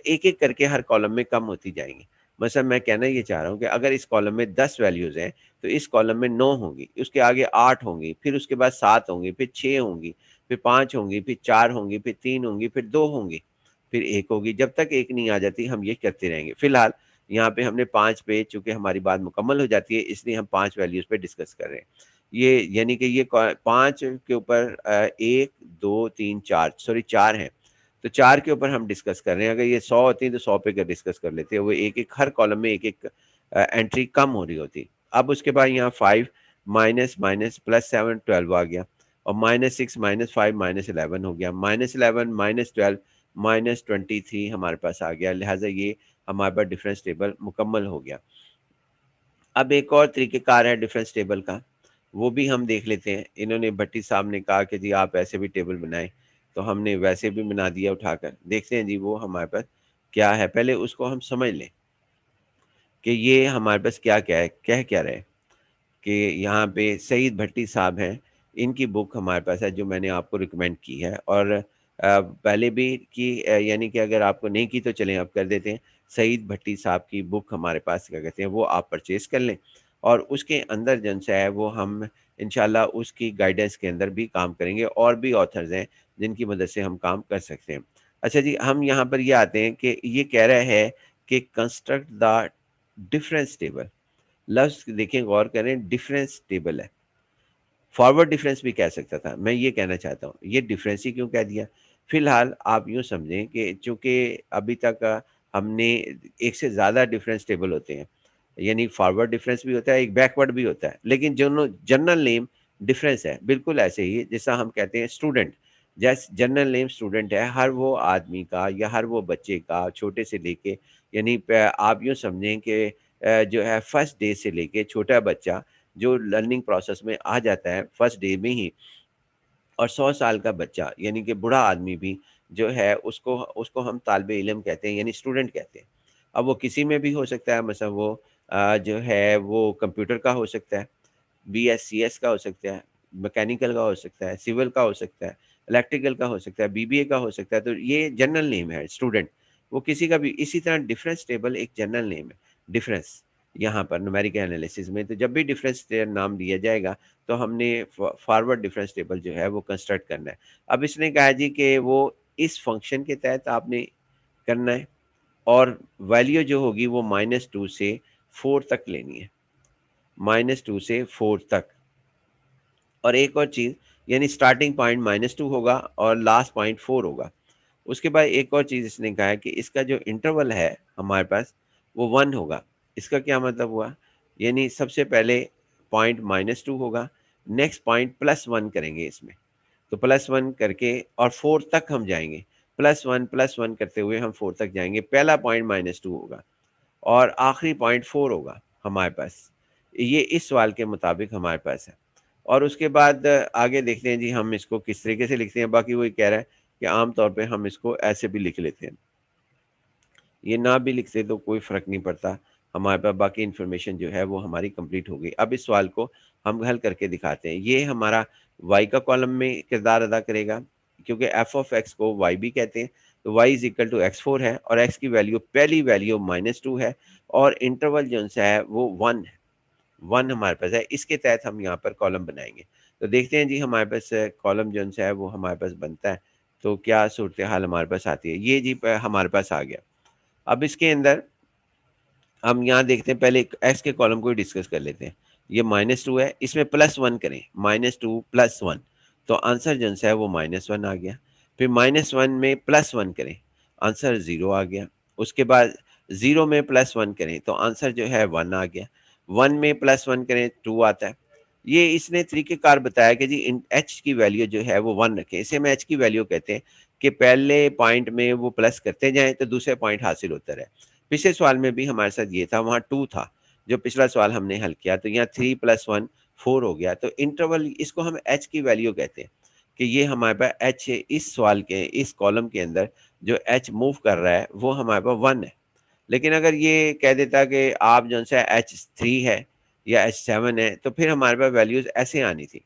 एक-एक करके हर कॉलम में कम होती जाएंगी। मतलब मैं कहना ये चाह रहा हूँ कि अगर इस कॉलम में 10 वैल्यूज़ हैं, तो इस कॉलम में 9 होंगी, उसके आगे 8 होंगी, फिर उसके बाद 7 होंगी, फिर 6 होंगी, फिर 5 होंगी, फिर 4 होंगी, फिर 3 होंगी, फिर 2 होंगी, फिर 1 होगी। जब तक 1 नहीं आ जाती हम ये करते रहेंगे। फिलहाल यहाँ पे हमने 5 पे, चूँकि हमारी बात मुकम्मल हो जाती है, इसलिए हम 5 वैल्यूज़ पे डिस्कस कर रहे हैं। ये यानी कि ये 5 के ऊपर 1, 2, 3, 4, सॉरी 4 हैं। तो 4 के ऊपर हम डिस्कस कर रहे हैं। अगर ये 100 होती तो 100 पे डिस्कस कर लेते हैं। वो एक-एक हर कॉलम में एक-एक एंट्री कम हो रही होती। अब उसके बाद यहाँ 5 माइनस माइनस +7 12 आ गया, और -6 -5 -11 हो गया। -11 -12 -23 हमारे पास आ गया। लिहाज़ा ये हमारे पास डिफरेंस टेबल मुकम्मल हो गया। अब एक और तरीक़ेकार है डिफरेंस टेबल का, वो भी हम देख लेते हैं। इन्होंने भट्टी साहब ने कहा कि जी आप ऐसे भी टेबल बनाएँ, तो हमने वैसे भी बना दिया उठाकर। देखते हैं जी वो हमारे पास क्या है, पहले उसको हम समझ लें कि ये हमारे पास क्या-क्या है, कह क्या रहे हैं। कि यहाँ पे सईद भट्टी साहब हैं, इनकी बुक हमारे पास है जो मैंने आपको रिकमेंड की है, और पहले भी की, यानी कि अगर आपको नहीं की तो चलें अब कर देते हैं। सईद भट्टी साहब की बुक हमारे पास क्या कहते हैं वो आप परचेज़ कर लें, और उसके अंदर जो है वो हम इंशाल्लाह उसकी गाइडेंस के अंदर भी काम करेंगे, और भी ऑथर्स हैं जिनकी मदद से हम काम कर सकते हैं। अच्छा जी, हम यहाँ पर ये आते हैं कि ये कह रहा है कि कंस्ट्रक्ट द डिफरेंस टेबल। लफ्ज़ देखें, गौर करें, डिफरेंस टेबल है। फॉरवर्ड डिफरेंस भी कह सकता था, मैं ये कहना चाहता हूँ। ये डिफरेंस ही क्यों कह दिया? फ़िलहाल आप यूँ समझें कि चूँकि अभी तक हमने एक से ज़्यादा डिफरेंस टेबल होते हैं, यानी फॉरवर्ड डिफरेंस भी होता है, एक बैकवर्ड भी होता है। लेकिन दोनों जनरल नेम डिफरेंस है, बिल्कुल ऐसे ही जैसा हम कहते हैं स्टूडेंट, जनरल नेम स्टूडेंट है, हर वो आदमी का या हर वो बच्चे का, छोटे से लेके, यानी प आप यूँ समझें कि जो है फर्स्ट डे से लेके छोटा बच्चा जो लर्निंग प्रोसेस में आ जाता है फर्स्ट डे में ही, और 100 साल का बच्चा यानी कि बूढ़ा आदमी भी जो है उसको उसको हम तालिबे इल्म कहते हैं, यानी स्टूडेंट कहते हैं। अब वो किसी में भी हो सकता है, मतलब वो जो है वो कंप्यूटर का हो सकता है, बीएससीएस का हो सकता है, मैकेनिकल का हो सकता है, सिविल का हो सकता है, इलेक्ट्रिकल का हो सकता है, बीबीए का हो सकता है, तो ये जनरल नेम है स्टूडेंट। वो किसी का भी, इसी तरह डिफरेंस टेबल एक जनरल नेम है, डिफरेंस यहाँ पर न्यूमेरिकल एनालिसिस में। तो जब भी डिफरेंस नाम दिया जाएगा तो हमने फॉरवर्ड डिफरेंस टेबल जो है वो कंस्ट्रक्ट करना है। अब इसने कहा जी कि वो इस फंक्शन के तहत आपने करना है, और वैल्यू जो होगी वो -2 से 4 तक लेनी है, -2 से 4 तक। और एक और चीज़, यानी स्टार्टिंग पॉइंट -2 होगा और लास्ट पॉइंट 4 होगा। उसके बाद एक और चीज़ इसने कहा है कि इसका जो इंटरवल है हमारे पास वो 1 होगा। इसका क्या मतलब हुआ? यानी सबसे पहले पॉइंट -2 होगा, नेक्स्ट पॉइंट +1 करेंगे इसमें। तो +1 करके और 4 तक हम जाएँगे। +1 करते हुए हम 4 तक जाएँगे। पहला पॉइंट -2 होगा और आखिरी पॉइंट 4 होगा हमारे पास। ये इस सवाल के मुताबिक हमारे पास है। और उसके बाद आगे देखते हैं जी हम इसको किस तरीके से लिखते हैं। बाकी वही कह रहा है कि आम तौर पे हम इसको ऐसे भी लिख लेते हैं। ये ना भी लिखते तो कोई फ़र्क नहीं पड़ता। हमारे पास बाकी इन्फॉर्मेशन जो है वो हमारी कंप्लीट हो गई। अब इस सवाल को हम हल करके दिखाते हैं। ये हमारा y का कॉलम में किरदार अदा करेगा, क्योंकि f ऑफ x को y भी कहते हैं। तो y is equal to x4 है और x की वैल्यू पहली वैल्यू -2 है और इंटरवल जो-सा है वो 1 है। 1 हमारे पास है। इसके तहत हम यहाँ पर कॉलम बनाएँगे। तो देखते हैं जी हमारे पास कॉलम जो-सा है वो हमारे पास बनता है। तो क्या सूरत-ए-हाल हमारे पास आती है। ये जी प हमारे पास आ गया। अब इसके अंदर हम यहाँ देखते हैं, पहले एक्स के कॉलम को ही डिस्कस कर लेते हैं। ये -2 है, इसमें +1 करें, -2 + 1 तो आंसर जो है वो -1 आ गया। फिर -1 में +1 करें, आंसर 0 आ गया। उसके बाद 0 में +1 करें तो आंसर जो है 1 आ गया। 1 में +1 करें 2 आता है। ये इसने तरीक़ेकार बताया कि जी इन एच की वैल्यू जो है वो 1 रखें। इसे हम एच की वैल्यू कहते हैं कि पहले पॉइंट में वो प्लस करते जाएँ तो दूसरे पॉइंट हासिल होता रहे। पिछले सवाल में भी हमारे साथ ये था, वहाँ 2 था, जो पिछला सवाल हमने हल किया, तो यहाँ 3 + 1 4 हो गया। तो इंटरवल इसको हम एच की वैल्यू कहते हैं कि ये हमारे पास एच इस सवाल के इस कॉलम के अंदर जो एच मूव कर रहा है, वो हमारे पास 1 है। लेकिन अगर ये कह देता कि आप जो-सा H3 है या H7 है, तो फिर हमारे पास वैल्यूज़ ऐसे आनी थी।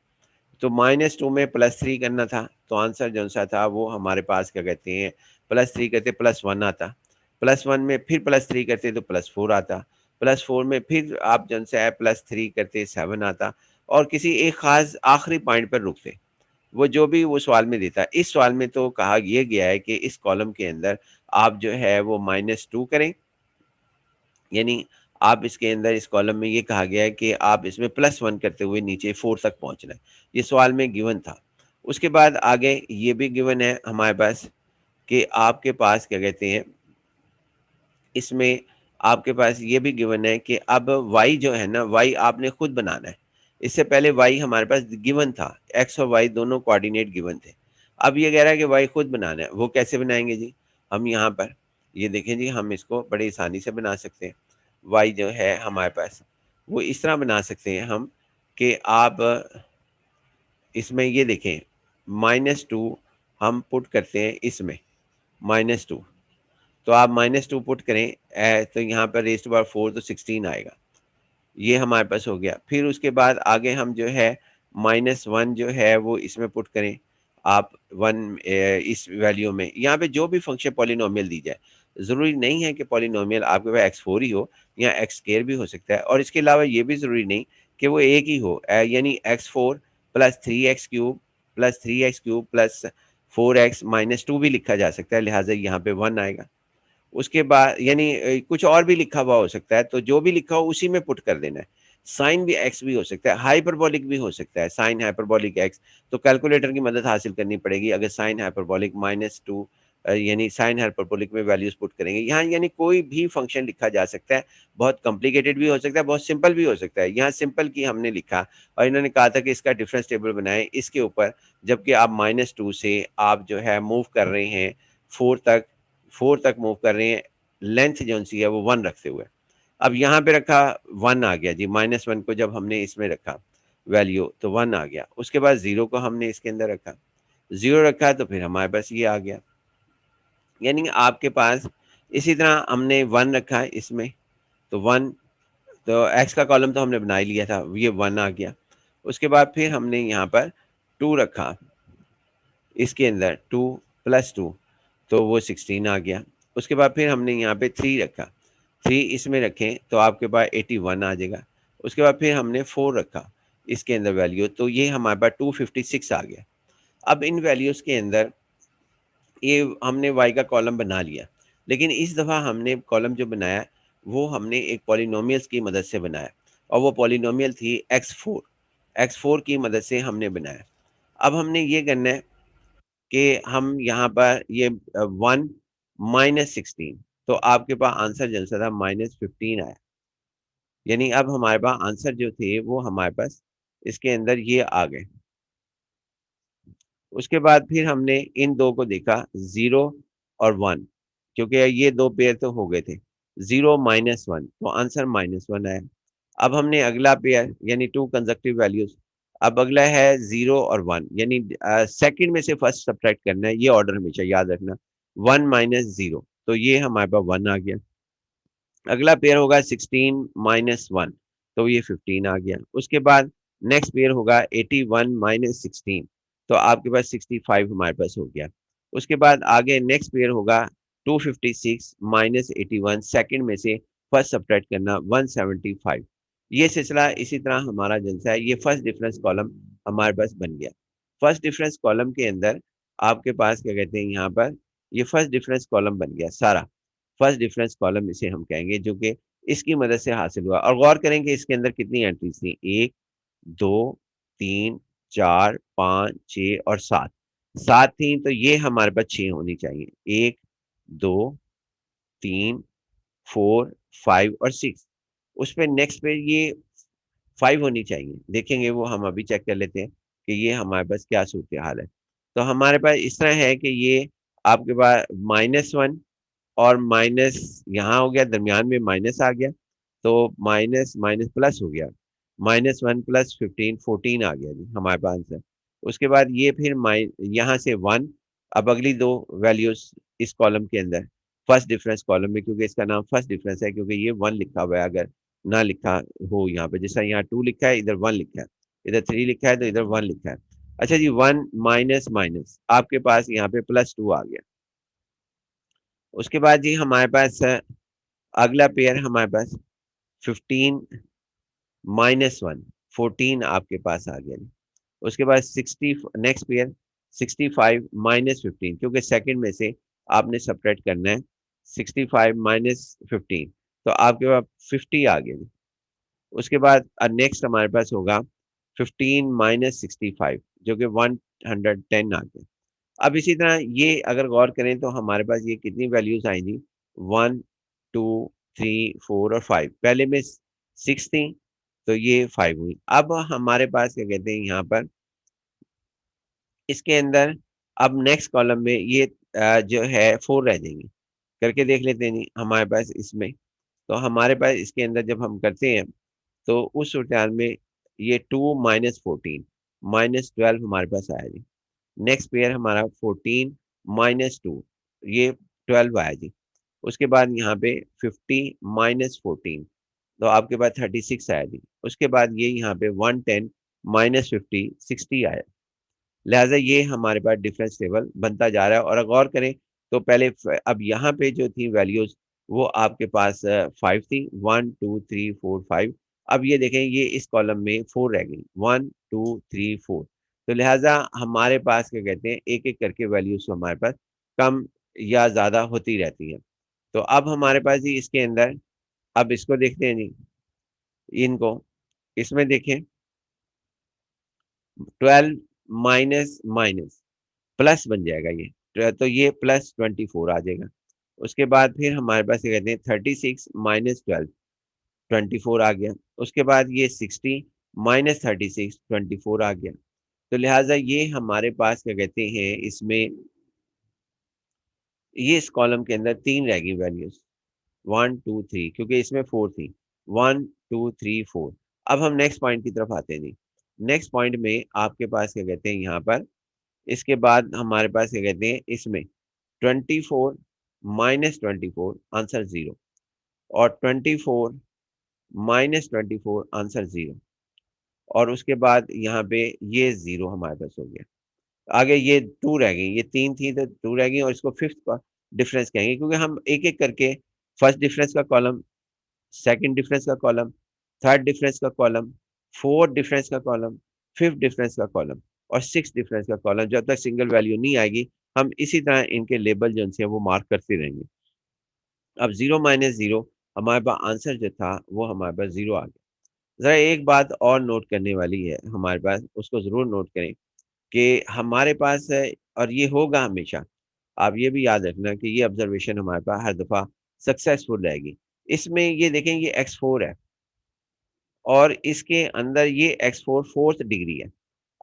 तो -2 में +3 करना था, तो आंसर जो-सा था वो हमारे पास क्या कहते हैं, +3 करते +1 आता। +1 में फिर +3 करते तो +4 आता। +4 में फिर आप जो-सा है +3 करते 7 आता और किसी एक ख़ास आखिरी पॉइंट पर रुकते। वो जो भी वो सवाल में देता है। इस सवाल में तो कहा ये गया है कि इस कॉलम के अंदर आप जो है वो -2 करें, यानी आप इसके अंदर इस कॉलम में ये कहा गया है कि आप इसमें +1 करते हुए नीचे 4 तक पहुँचना है। ये सवाल में गिवन था। उसके बाद आगे ये भी गिवन है हमारे पास कि आपके पास क्या कहते हैं, इसमें आपके पास ये भी गिवन है कि अब y जो है ना, y आपने खुद बनाना है। इससे पहले y हमारे पास गिवन था, x और y दोनों कोऑर्डिनेट गिवन थे। अब ये कह रहा है कि y खुद बनाना है, वो कैसे बनाएँगे जी? हम यहाँ पर ये देखें जी, हम इसको बड़ी आसानी से बना सकते हैं। y जो है हमारे पास, वो इस तरह बना सकते हैं हम कि आप इसमें ये देखें, -2 हम पुट करते हैं इसमें, -2 तो आप -2 पुट करें तो यहाँ पर रेज़ टू पावर 4 तो 16 आएगा। ये हमारे पास हो गया। फिर उसके बाद आगे हम जो है -1 जो है वो इसमें पुट करें। आप 1 इस वैल्यू में यहाँ पे जो भी फ़ंक्शन पॉलिनोमियल दी जाए, ज़रूरी नहीं है कि पॉलिनोमियल आपके पास x4 ही हो या x स्क्वायर भी हो सकता है और इसके अलावा ये भी ज़रूरी नहीं कि वो एक ही हो यानी x4 + 3x cube + 3x cube + 4x - 2 भी लिखा जा सकता है, लिहाज़ा यहाँ पे 1 आएगा। उसके बाद यानी कुछ और भी लिखा हुआ हो सकता है, तो जो भी लिखा हो उसी में पुट कर देना है। साइन भी एक्स भी हो सकता है, हाइपरबोलिक भी हो सकता है, साइन हाइपरबोलिक एक्स, तो कैलकुलेटर की मदद हासिल करनी पड़ेगी अगर साइन हाइपरबोलिक -2 यानी साइन हाइपरबोलिक में वैल्यूज़ पुट करेंगे। यहाँ यानी कोई भी फंक्शन लिखा जा सकता है, बहुत कॉम्प्लिकेटेड भी हो सकता है, बहुत सिंपल भी हो सकता है। यहाँ सिंपल की हमने लिखा और इन्होंने कहा था कि इसका डिफरेंस टेबल बनाएँ इसके ऊपर, जबकि आप -2 से आप जो है मूव कर रहे हैं 4 तक 4 तक मूव कर रहे हैं, लेंथ जो-सी है वो 1 रखते हुए। अब यहाँ पे रखा 1 आ गया जी, -1 को जब हमने इसमें रखा वैल्यू तो 1 आ गया। उसके बाद 0 को हमने इसके अंदर रखा, 0 रखा तो फिर हमारे पास ये आ गया। यानी आपके पास इसी तरह हमने 1 रखा है इसमें, तो 1 तो एक्स का कॉलम तो हमने बना ही लिया था, ये 1 आ गया। उसके बाद फिर हमने यहाँ पर 2 रखा, इसके अंदर 2 + 2 तो वो 16 आ गया। उसके बाद फिर हमने यहाँ पे 3 रखा, 3 इसमें रखें तो आपके पास 81 आ जाएगा। उसके बाद फिर हमने 4 रखा, इसके अंदर वैल्यू तो ये हमारे पास 256 आ गया। अब इन वैल्यूज़ के अंदर ये हमने y का कॉलम बना लिया, लेकिन इस दफ़ा हमने कॉलम जो बनाया, वो हमने एक पॉलिनोमियल्स की मदद से बनाया और वो पॉलिनोमियल थी x4 की मदद से हमने बनाया। अब हमने ये करना है कि हम यहाँ पर ये 1 माइनस 16, तो आपके पास आंसर जलसा था -15 आया। यानी अब हमारे पास आंसर जो थे वो हमारे पास इसके अंदर ये आ गए। उसके बाद फिर हमने इन दो को देखा, 0 और 1, क्योंकि ये दो पेयर तो हो गए थे। 0 माइनस 1, तो आंसर -1 आया। अब हमने अगला पेयर यानी 2 कंसेक्युटिव वैल्यूज, अब अगला है 0 और 1, यानी सेकंड में से फर्स्ट सब्ट्रैक्ट करना है, ये ऑर्डर हमेशा याद रखना। 1 माइनस 0, तो ये हमारे पास 1 आ गया। अगला पेयर होगा 16 माइनस 1, तो ये 15 आ गया। उसके बाद नेक्स्ट पेयर होगा 81 माइनस 16, तो आपके पास 65 हमारे पास हो गया। उसके बाद आगे नेक्स्ट पेयर होगा 256 माइनस 81, सेकंड में से फर्स्ट सब्ट्रैक्ट करना 175। ये सिलसिला इसी तरह हमारा जलसा है। ये फर्स्ट डिफरेंस कॉलम हमारे पास बन गया। फर्स्ट डिफरेंस कॉलम के अंदर आपके पास क्या कहते हैं, यहाँ पर ये फर्स्ट डिफरेंस कॉलम बन गया सारा। फर्स्ट डिफरेंस कॉलम इसे हम कहेंगे, जो कि इसकी मदद से हासिल हुआ। और गौर करेंगे इसके अंदर कितनी एंट्रीज थी, 1, 2, 3, 4, 5, 6 और 7। 7 थी, तो ये हमारे पास 6 होनी चाहिए। 1, 2, 3, 4, 5 और 6। उस पे नेक्स्ट पे ये 5 होनी चाहिए। देखेंगे वो, हम अभी चेक कर लेते हैं कि ये हमारे पास क्या सूरत हाल है। तो हमारे पास इस तरह है कि ये आपके पास -1 और माइनस यहाँ हो गया, दरमियान में माइनस आ गया, तो माइनस माइनस प्लस हो गया। -1 प्लस 15, 14 आ गया जी हमारे पास आंसर। उसके बाद ये फिर यहाँ से 1। अब अगली दो वैल्यूज इस कॉलम के अंदर, फर्स्ट डिफरेंस कॉलम में, क्योंकि इसका नाम फर्स्ट डिफरेंस है, क्योंकि ये 1 लिखा हुआ है। अगर ना लिखा हो यहाँ पे, जैसा यहाँ 2 लिखा है, इधर 1 लिखा है, इधर 3 लिखा है, तो इधर 1 लिखा है। अच्छा जी, 1 माइनस माइनस आपके पास यहाँ पे +2 आ गया। उसके बाद जी हमारे पास अगला पेयर हमारे पास 15 -1, 14 आपके पास आ गया। उसके बाद 60, नेक्स्ट पेयर 65 -15, क्योंकि सेकंड में से आपने सब्ट्रैक्ट करना है। 65 -15, तो आपके पास 50 आ गया। उसके बाद नेक्स्ट हमारे पास होगा 15 -65, जो कि 110 आ गया। अब इसी तरह ये अगर गौर करें तो हमारे पास ये कितनी वैल्यूज आएंगी, 1, 2, 3, 4 और 5। पहले में 6 थी, तो ये 5 हुई। अब हमारे पास क्या कहते हैं यहाँ पर इसके अंदर, अब नेक्स्ट कॉलम में ये जो है 4 रह जाएंगे। करके देख लेते हैं जी हमारे पास इसमें। तो हमारे पास इसके अंदर जब हम करते हैं, तो उस सूरत में ये 2 -14 -12 हमारे पास आया जी। नेक्स्ट पेयर हमारा 14 -2, ये 12 आया जी। उसके बाद यहाँ पे 50 -14, तो आपके पास 36 आया जी। उसके बाद ये यहाँ पे 110 -50, 60 आया। लिहाजा ये हमारे पास डिफरेंस टेबल बनता जा रहा है। और अगर गौर करें तो पहले अब यहाँ पे जो थी वैल्यूज, वो आपके पास 5 थी, 1, 2, 3, 4, 5। अब ये देखें, ये इस कॉलम में 4 रह गई, 1, 2, 3, 4। तो लिहाजा हमारे पास क्या कहते हैं, एक एक करके वैल्यूज हमारे पास कम या ज्यादा होती रहती है। तो अब हमारे पास जी इसके अंदर, अब इसको देखते हैं जी, इनको इसमें देखें, 12 माइनस माइनस प्लस बन जाएगा ये, तो ये +24 आ जाएगा। उसके बाद फिर हमारे पास क्या कहते हैं, 36 -12, 24 आ गया। उसके बाद ये 60 -36, 24 आ गया। तो लिहाजा ये हमारे पास क्या कहते हैं, इसमें ये इस कॉलम के अंदर 3 रह गई वैल्यूज, 1, 2, 3, क्योंकि इसमें 4 थी, 1, 2, 3, 4। अब हम नेक्स्ट पॉइंट की तरफ आते हैं जी। नेक्स्ट पॉइंट में आपके पास क्या कहते हैं, यहाँ पर इसके बाद हमारे पास क्या कहते हैं, इसमें 24 -24 आंसर 0, और 24 -24 आंसर 0। और उसके बाद यहाँ पे ये 0 हमारे पास हो गया। आगे ये 2 रह गई, ये 3 थी तो 2 रह गई, और इसको फिफ्थ का डिफरेंस कहेंगे, क्योंकि हम एक एक करके फर्स्ट डिफरेंस का कॉलम, सेकंड डिफरेंस का कॉलम, थर्ड डिफरेंस का कॉलम, फोर्थ डिफरेंस का कॉलम, फिफ्थ डिफरेंस का कॉलम और सिक्स डिफरेंस का कॉलम, जब तक सिंगल वैल्यू नहीं आएगी हम इसी तरह इनके लेबल जो हैं वो मार्क करते रहेंगे। अब 0 माइनस 0 हमारे पास आंसर जो था वो हमारे पास 0 आ गया। ज़रा एक बात और नोट करने वाली है हमारे पास, उसको ज़रूर नोट करें कि हमारे पास है, और ये होगा हमेशा। आप ये भी याद रखना कि ये ऑब्जर्वेशन हमारे पास हर दफ़ा सक्सेसफुल रहेगी। इसमें ये देखें, ये x4 है और इसके अंदर ये x4 4th डिग्री है।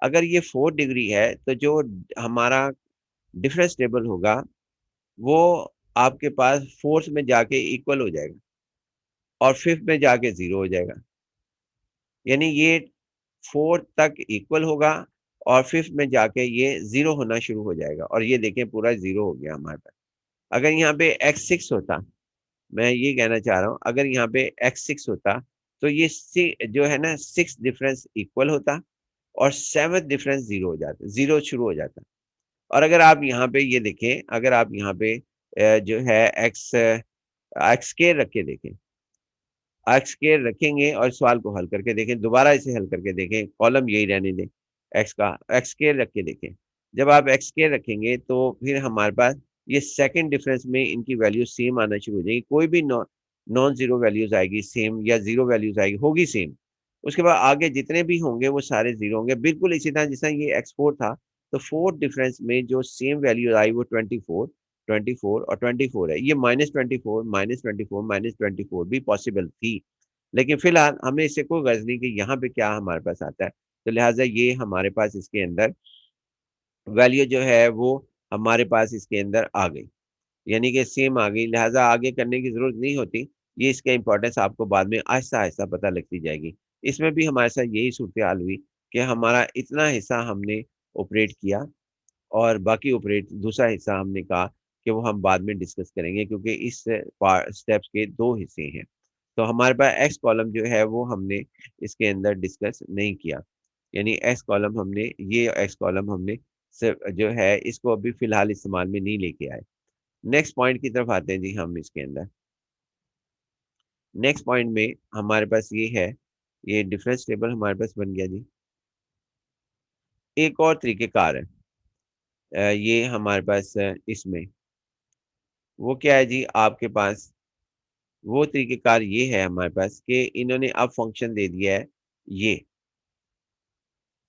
अगर ये 4th डिग्री है तो जो हमारा डिफरेंस टेबल होगा वो आपके पास 4th में जाके इक्वल हो जाएगा और 5th में जाके 0 हो जाएगा। यानी ये 4th तक इक्वल होगा और 5th में जाके ये 0 होना शुरू हो जाएगा और ये देखें पूरा 0 हो गया हमारे पास। अगर यहाँ पे x6 होता, मैं ये कहना चाह रहा हूँ, अगर यहाँ पे x6 होता तो ये जो है ना 6 डिफरेंस इक्वल होता और 7th डिफरेंस 0 हो जाता, 0 शुरू हो जाता। और अगर आप यहाँ पे ये देखें, अगर आप यहाँ पे जो है एक्स स्क्वायर रख के देखें, एक्स स्क्वायर रखेंगे और सवाल को हल करके देखें, दोबारा इसे हल करके देखें, कॉलम यही रहने दें, एक्स का एक्स स्क्वायर रख के देखें। जब आप एक्स स्क्वायर रखेंगे तो फिर हमारे पास ये सेकंड डिफरेंस में इनकी वैल्यू सेम आना शुरू हो जाएगी। कोई भी नॉन जीरो वैल्यूज आएगी सेम, या जीरो वैल्यूज आएगी होगी सेम। उसके बाद आगे जितने भी होंगे वो सारे जीरो होंगे, बिल्कुल इसी तरह जिस तरह ये एक्स फोर था। तो फोर्थ डिफरेंस में जो सेम वैल्यू आई वो 24, 24 और 24 है। ये -24, -24, -24 भी पॉसिबल थी, लेकिन फिलहाल हमें इससे कोई गर्ज नहीं कि यहाँ पे क्या हमारे पास आता है। तो लिहाजा ये हमारे पास इसके अंदर वैल्यू जो है वो हमारे पास इसके अंदर आ गई, यानी कि सेम आ गई, लिहाजा आगे करने की ज़रूरत नहीं होती। ये इसका इम्पोर्टेंस आपको बाद में आहिस्ता-आहिस्ता पता लगती जाएगी। इसमें भी हमारे साथ यही सूरत-ए-हाल हुई कि हमारा इतना हिस्सा हमने ऑपरेट किया और बाकी ऑपरेट दूसरा हिस्सा हमने कहा कि वो हम बाद में डिस्कस करेंगे, क्योंकि इस स्टेप्स के 2 हिस्से हैं। तो हमारे पास एक्स कॉलम जो है वो हमने इसके अंदर डिस्कस नहीं किया। यानी एक्स कॉलम हमने, ये एक्स कॉलम हमने सिर्फ जो है इसको अभी फ़िलहाल इस्तेमाल में नहीं लेके आए। नेक्स्ट पॉइंट की तरफ आते हैं जी हम इसके अंदर। नेक्स्ट पॉइंट में हमारे पास ये है, ये डिफरेंस टेबल हमारे पास बन गया जी। एक और तरीक़ेकार है ये हमारे पास इसमें, वो क्या है जी आपके पास, वो तरीक़ेकार ये है हमारे पास कि इन्होंने अब फंक्शन दे दिया है ये,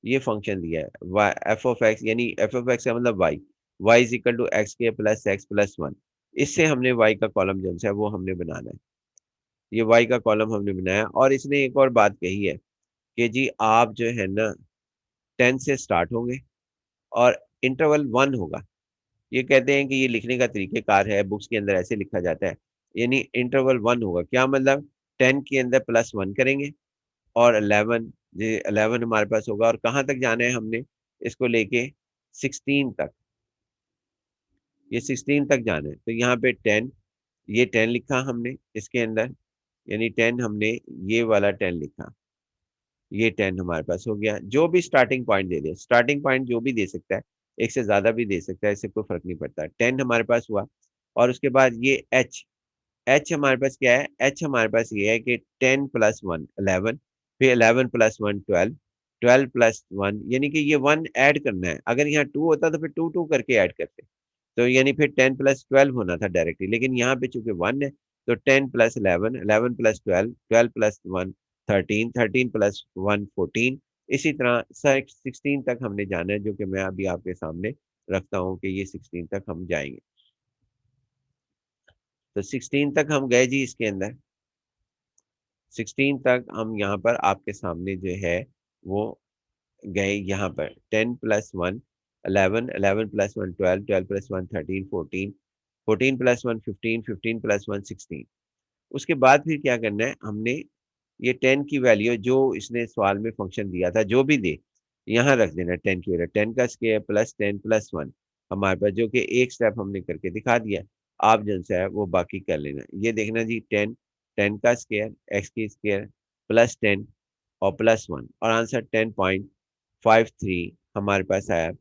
ये फंक्शन दिया है y एफ ऑफ एक्स, यानी एफ ऑफ एक्स का मतलब y is equal to X के प्लस एक्स प्लस 1। इससे हमने y का कॉलम जो है वो हमने बनाना है। ये y का कॉलम हमने बनाया और इसने एक और बात कही है कि जी आप जो है ना 10 से स्टार्ट होंगे और इंटरवल 1 होगा। ये कहते हैं कि ये लिखने का तरीक़ेकार है, बुक्स के अंदर ऐसे लिखा जाता है। यानी इंटरवल 1 होगा, क्या मतलब 10 के अंदर प्लस 1 करेंगे और 11, ये 11 हमारे पास होगा और कहाँ तक जाना है हमने इसको लेके 16 तक, ये 16 तक जाना है। तो यहाँ पे 10, ये 10 लिखा हमने इसके अंदर, यानी 10 हमने ये वाला 10 लिखा। ये 10 हमारे पास हो गया। जो भी स्टार्टिंग पॉइंट दे दे, स्टार्टिंग पॉइंट जो भी दे सकता है, एक से ज़्यादा भी दे सकता है, इससे कोई फ़र्क नहीं पड़ता। 10 हमारे पास हुआ और उसके बाद ये h, h हमारे पास क्या है? h हमारे पास ये है कि 10 प्लस 1 11, फिर 11 प्लस 1 12, 12 प्लस 1 यानी कि ये 1 ऐड करना है। अगर यहाँ 2 होता तो फिर 2 करके ऐड करते। तो यानी फिर 10 प्लस 12 होना था डायरेक्टली, लेकिन यहाँ पे चूँकि 1 है तो 10 प्लस 11, 11 प्लस 12, 12 प्लस 1 13, 13 प्लस 1 14, इसी तरह 16 तक हमने जाना है, जो कि मैं अभी आपके सामने रखता हूँ कि ये 16 तक हम जाएँगे। तो 16 तक हम गए जी इसके अंदर, 16 तक हम यहाँ पर आपके सामने जो है वो गए यहाँ पर 10 plus 1 11, 11 plus 1 12, 12 plus 1 13, 14, 14 plus 1 15, 15 plus 1 16। उसके बाद फिर क्या करना है हमने, ये 10 की वैल्यू जो इसने सवाल में फंक्शन दिया था जो भी दे, यहाँ रख देना 10 की वैल्यू, 10 का स्क्वायर प्लस 10 प्लस 1 हमारे पास, जो कि एक स्टेप हमने करके दिखा दिया। आप जो सा है वो बाकी कर लेना। ये देखना जी 10, 10 का स्क्वायर एक्स की स्क्वायर प्लस 10 और प्लस 1 और आंसर 10.53 हमारे पास आया।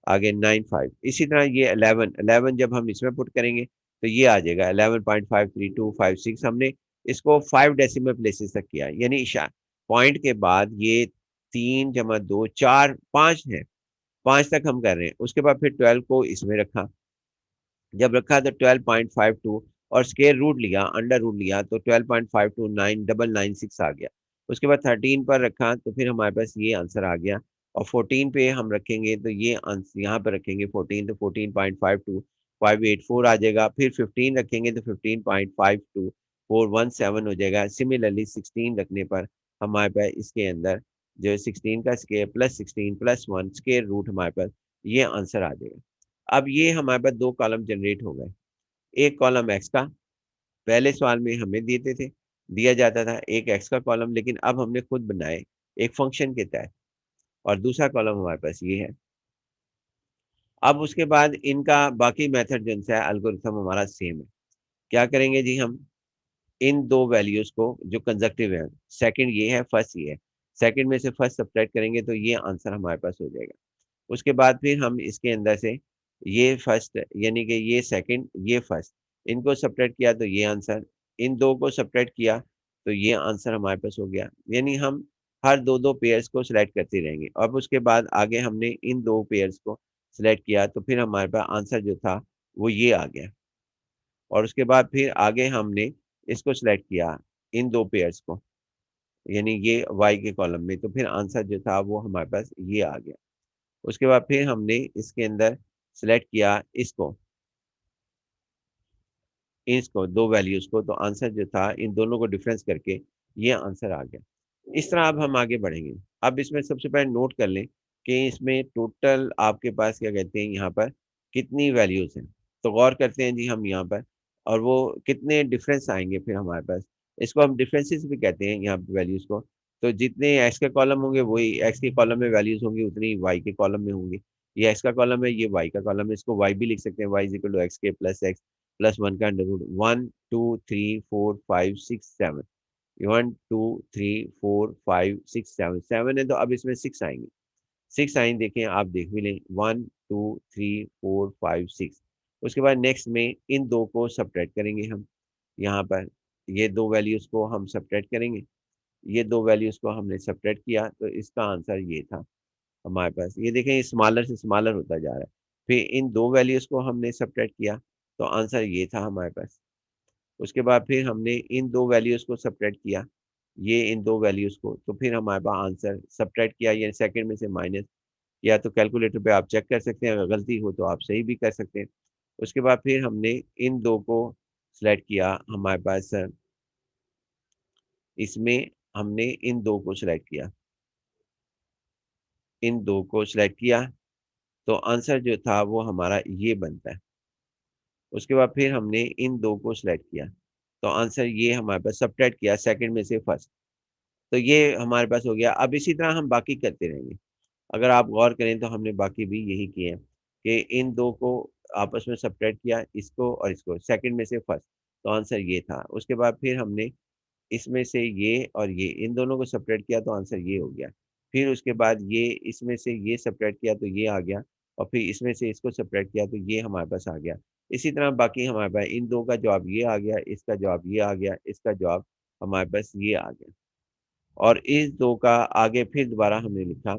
आगे 95, इसी तरह ये 11, 11 जब हम इसमें पुट करेंगे तो ये आ जाएगा 11.53256। हमने इसको 5 डेसिमल प्लेसेस तक किया, यानी इशा पॉइंट के बाद ये 3 जमा 2 4 5 है, 5 तक हम कर रहे हैं। उसके बाद फिर 12 को इसमें रखा, जब रखा तो 12.52 और स्क्वायर रूट लिया, अंडर रूट लिया तो 12.529 996 आ गया। उसके बाद 13 पर रखा तो फिर हमारे पास ये आंसर आ गया और 14 पे हम रखेंगे तो ये आंसर यहाँ पे रखेंगे 14 तो 14.52 584 आ जाएगा। फिर 15 रखेंगे तो 15.52 417 हो जाएगा। सिमिलरली 16 रखने पर हमारे पास इसके अंदर जो है 16 का स्केयर प्लस 16 प्लस 1 स्केयर रूट हमारे पास ये आंसर आ जाएगा। अब ये हमारे पास दो कॉलम जनरेट हो गए। एक कॉलम एक्स का पहले सवाल में हमें देते थे दिया जाता था एक एक्स का कॉलम, लेकिन अब हमने खुद बनाए एक फंक्शन के तहत, और दूसरा कॉलम हमारे पास ये है। अब उसके बाद इनका बाकी मेथड जो है एल्गोरिथम हमारा सेम है। क्या करेंगे जी, हम इन दो वैल्यूज को जो कंजक्टिव है, सेकंड ये है फर्स्ट ये है, सेकंड में से फर्स्ट सब्ट्रैक्ट करेंगे तो ये आंसर हमारे पास हो जाएगा। उसके बाद फिर हम इसके अंदर से ये फर्स्ट यानी कि ये सेकंड ये फर्स्ट इनको सब्ट्रैक्ट किया तो ये आंसर, इन दो को सब्ट्रैक्ट किया तो ये आंसर हमारे पास हो गया। यानी हम हर दो दो पेयर्स को सिलेक्ट करते रहेंगे। अब उसके बाद आगे हमने इन दो पेयर्स को सिलेक्ट किया तो फिर हमारे पास आंसर जो था वो ये आ गया। और उसके बाद फिर आगे हमने इसको सिलेक्ट किया इन दो पेयर्स को, यानी ये वाई के कॉलम में, तो फिर आंसर जो था वो हमारे पास ये आ गया। उसके बाद फिर हमने इसके अंदर सिलेक्ट किया इसको दो वैल्यूज को, तो आंसर जो था इन दोनों को डिफरेंस करके ये आंसर आ गया। इस तरह अब हम आगे बढ़ेंगे। अब इसमें सबसे पहले नोट कर लें कि इसमें टोटल आपके पास क्या कहते हैं यहाँ पर कितनी वैल्यूज हैं। तो गौर करते हैं जी हम यहाँ पर, और वो कितने डिफरेंस आएंगे फिर हमारे पास। इसको हम डिफरेंसेस भी कहते हैं यहाँ पे वैल्यूज को। तो जितने एक्स के कॉलम होंगे वही एक्स के कॉलम में वैल्यूज होंगी, उतनी वाई के कॉलम में होंगी। ये एक्स का कॉलम है, ये वाई का कॉलम है, इसको वाई भी लिख सकते हैं, Y is equal to X के प्लस एक्स प्लस 1 का अंडर रूट 1 2 3 4 5 6 7। 1 2 3 4 5 6 7 है, तो अब इसमें 6 आएंगे। 6 आएंगे, देखें आप देख भी लें 1 2 3 4 5 6। उसके बाद नेक्स्ट में इन दो को सब्ट्रैक्ट करेंगे हम यहाँ पर, ये दो वैल्यूज को हम सब्ट्रैक्ट करेंगे। ये दो वैल्यूज को हमने सब्ट्रैक्ट किया तो इसका आंसर ये था हमारे पास। ये देखें स्मॉलर से स्मॉलर होता जा रहा है। फिर इन दो वैल्यूज को हमने सब्ट्रैक्ट किया तो आंसर ये था हमारे पास। उसके बाद फिर हमने इन दो वैल्यूज को सब्ट्रैक्ट किया, ये इन दो वैल्यूज को, तो फिर हमारे पास आंसर सब्ट्रैक्ट किया, ये सेकंड में से माइनस, या तो कैलकुलेटर पे आप चेक कर सकते हैं, अगर गलती हो तो आप सही भी कर सकते हैं। उसके बाद फिर हमने इन दो को सिलेक्ट किया हमारे पास, इसमें हमने इन दो को सिलेक्ट किया, इन दो को सिलेक्ट किया तो आंसर जो था वो हमारा ये बनता है। उसके बाद फिर हमने इन दो को सिलेक्ट किया तो आंसर ये हमारे पास सब्ट्रैक्ट किया सेकंड में से फर्स्ट, तो ये हमारे पास हो गया। अब इसी तरह हम बाकी करते रहेंगे। अगर आप गौर करें तो हमने बाकी भी यही किए हैं कि इन दो को आपस में सब्ट्रैक्ट किया, इसको और इसको, सेकंड में से फर्स्ट, तो आंसर ये था। उसके बाद फिर हमने इसमें से ये और ये इन दोनों को सेपरेट किया तो आंसर ये हो गया। फिर उसके बाद ये इसमें से ये सेपरेट किया तो ये आ गया, और फिर इसमें से इसको सेपरेट किया तो ये हमारे पास आ गया। इसी तरह बाकी हमारे पास इन दो का जवाब ये आ गया, इसका जवाब ये आ गया, इसका जवाब हमारे पास ये आ गया। और इस दो का आगे फिर दोबारा हमने लिखा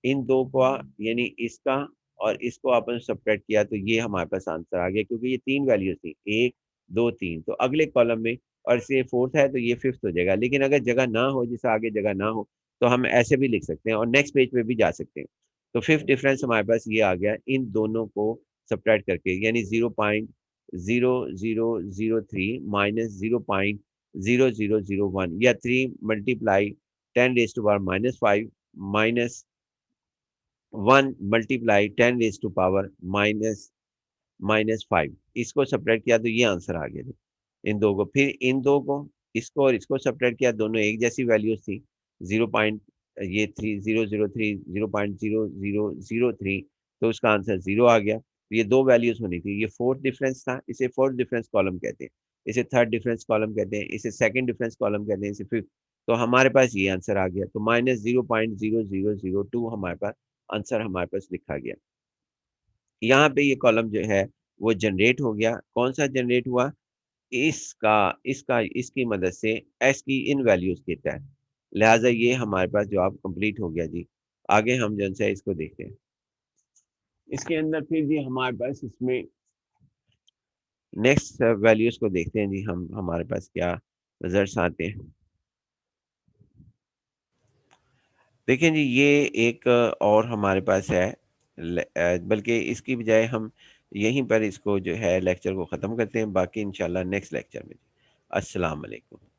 इन दो का, यानी इसका और इसको आपने सब्ट्रैक्ट किया तो ये हमारे पास आंसर आ गया, क्योंकि ये तीन वैल्यूज थी 1 2 3, तो अगले कॉलम में, और इसे फोर्थ है तो ये फिफ्थ हो जाएगा। लेकिन अगर जगह ना हो, जैसे आगे जगह ना हो, तो हम ऐसे भी लिख सकते हैं और नेक्स्ट पेज पे भी जा सकते हैं। तो फिफ्थ डिफरेंस हमारे पास ये आ गया इन दोनों को सब्ट्रैक्ट करके, यानी 0.0003 माइनस 0.0001, या 3 मल्टीप्लाई 10⁻⁻5 माइनस 1 मल्टीप्लाई 10⁻⁻माइनस माइनस 5, इसको सब्ट्रैक्ट किया तो ये आंसर आ गया। इन दो को, फिर इन दो को, इसको और इसको सब्ट्रैक्ट किया, दोनों एक जैसी वैल्यूज थी, 0. ये 3003 0.0003, तो उसका आंसर 0 आ गया। तो ये दो वैल्यूज होनी थी, ये फोर्थ डिफरेंस था, इसे फोर्थ डिफरेंस कॉलम कहते हैं, इसे थर्ड डिफरेंस कॉलम कहते हैं, इसे सेकंड डिफरेंस कॉलम कहते हैं, इसे फिफ्थ। तो हमारे पास ये आंसर आ गया, तो -0.0002 हमारे पास आंसर हमारे पास लिखा गया। यहाँ पे ये कॉलम जो है वो जनरेट हो गया। कौन सा जनरेट हुआ? इसका इसका इसकी मदद से एस की इन वैल्यूज के तहत। लिहाजा ये हमारे पास जवाब कंप्लीट हो गया जी। आगे हम जो है इसको देखते हैं। इसके अंदर फिर जी हमारे पास इसमें नेक्स्ट वैल्यूज को देखते हैं जी, हम हमारे पास क्या रिजल्ट्स आते हैं। देखें जी, ये एक और हमारे पास है, बल्कि इसकी बजाय हम यहीं पर इसको जो है लेक्चर को ख़त्म करते हैं, बाकी इंशाल्लाह नेक्स्ट लेक्चर में। अस्सलाम वालेकुम।